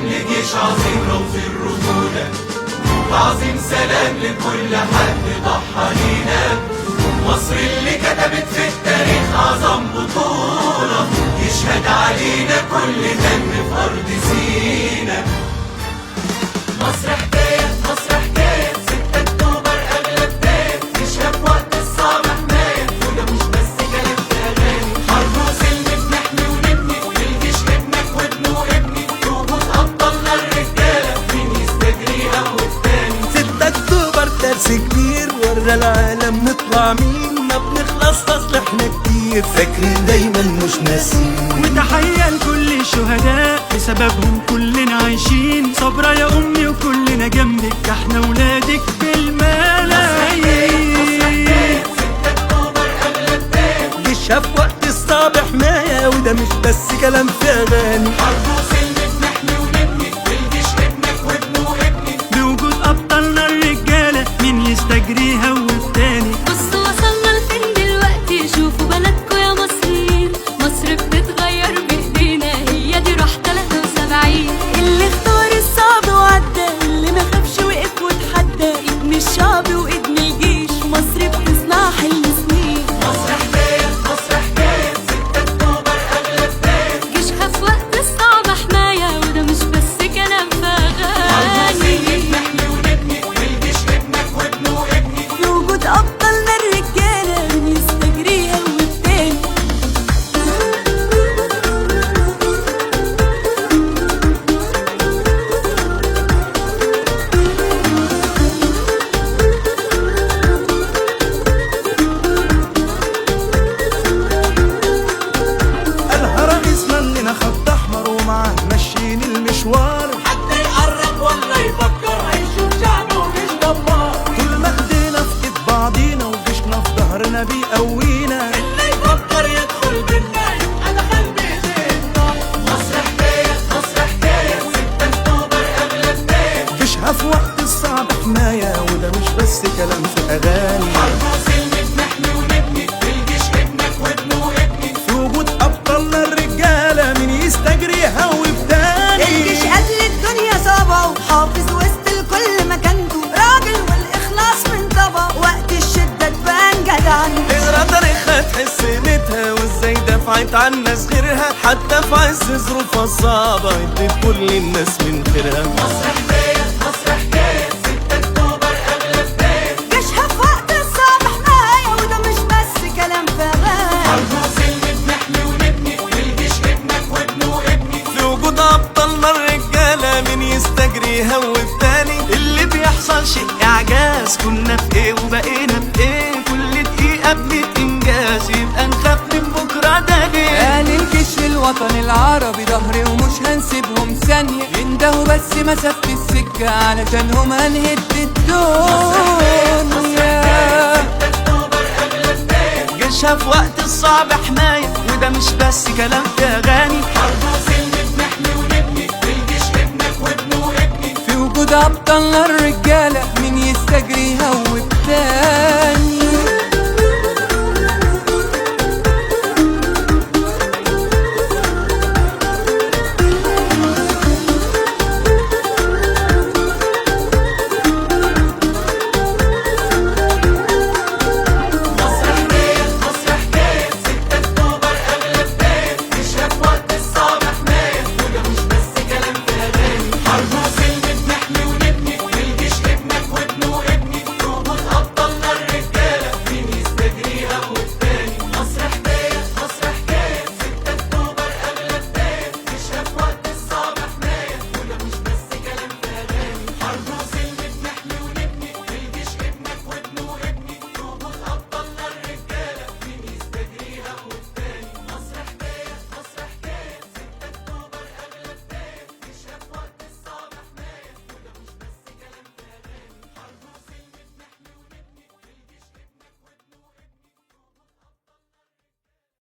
سلام لجيش عظيم رمز الرجولة، وعظيم سلام لكل حد ضحى لينا. مصر اللي كتبت في التاريخ أعظم بطولة، يشهد علينا كل دم في أرض سينا. مصر حكاية، مصر حكاية، 6 أكتوبر أغلى بداية، تشهد وقت الصعب حماية، وده مش بس كلام في أغاني. حرب وسلم بنحمي ونبني، والجيش ابنك وابنه وابني، وجود أبطالنا الرجالة مين يستجريها والتاني. 6 أكتوبر درس كبير ورا العالم نطلع مين، ما بنخلص أصل احنا كتير فاكرين دايما مش ناسين. وتحية لكل الشهداء بسببهم كلنا عايشين، صبرا يا أمي وكلنا جنبك احنا ولادك بالملايين. جيشها في وقت الصعب حماية، وده مش بس كلام في أغاني. حرب وسلم بنحمي ونبني، والجيش ابنك وابنه وابني، بوجود أبطالنا الرجالة مين يستجريها والتاني. بصوا وصلنا لفين دلوقتي، شوفوا بلدكوا يا مصريين، مصر بتتغير بإيدينا، هي دي روح 73. اللي اختار الصعب وعدى، اللي ما خافش وقف وتحدى، ايد من الشعب وايد من الجيش، مصر بتصنع حلم سنين. مصر حكاية، مصر حكاية، 6 أكتوبر أغلى بداية، جيشها في وقت الصعب حماية، وده مش بس كلام في أغاني. بنحمي ونبني، والجيش ابنك وابنه وابني، في وجود أبطالنا الرجالة مين يستجريها والتاني. قالها رئيس مننا خط أحمر ومعاه ماشيين المشوار، حتى يقرب ولا يفكر هيشوف شعبه وجيش دمار. طول ما ايدينا في ايد بعضينا وجيشنا في ظهرنا بيقوينا، اللي يفكر يدخل بينا يبقى دخل بإيدينا. مصر حكاية، مصر حكاية، 6 أكتوبر أغلى بداية، جيشها في وقت الصعب حماية، وده مش بس كلام في أغاني. حرب وسلم بنحمي ونبني، والجيش ابنك وابنه وابني، في وجود أبطالنا الرجالة مين يستجريها وبتاني. الجيش قبل الدنيا صعبة، وحافظ وسط الكل مكانته، راجل والإخلاص من طبعه، وقت الشدة تبان جدعنته. اقرا تاريخها تحس قيمتها، وازاي دفعت عن ناس غيرها، حتى في عز ظروفها الصعبة ادت كل الناس من خيرها. مصر حكاية، مصر حكاية، 6 أكتوبر أغلى بداية، جيشها في وقت الصعب حماية، وده مش بس كلام في أغاني. حرب وسلم بنحمي ونبني، والجيش ابنك وابنه وابني، في وجود أبطالنا الرجالة مين يستجريها والتاني. اللي بيحصل شيء إعجاز، كنا في إيه وبقينا بإيه، كل دقيقة بنت إنجاز، يبقى نخاف من بكرة ده ليه. قال الجيش الوطني العربي ظهري ومش هنسيبهم ثانية، يندهوا بس مسافة السكة علشانهم هنهد الدنيا. جيشها في وقت الصعب حماية، وده مش بس كلام في أغاني. حرب وسلم بنحمي ونبني، والجيش ابنك وابنه وابني، في وجود أبطالنا الرجالة مين يستجريها وبتاني.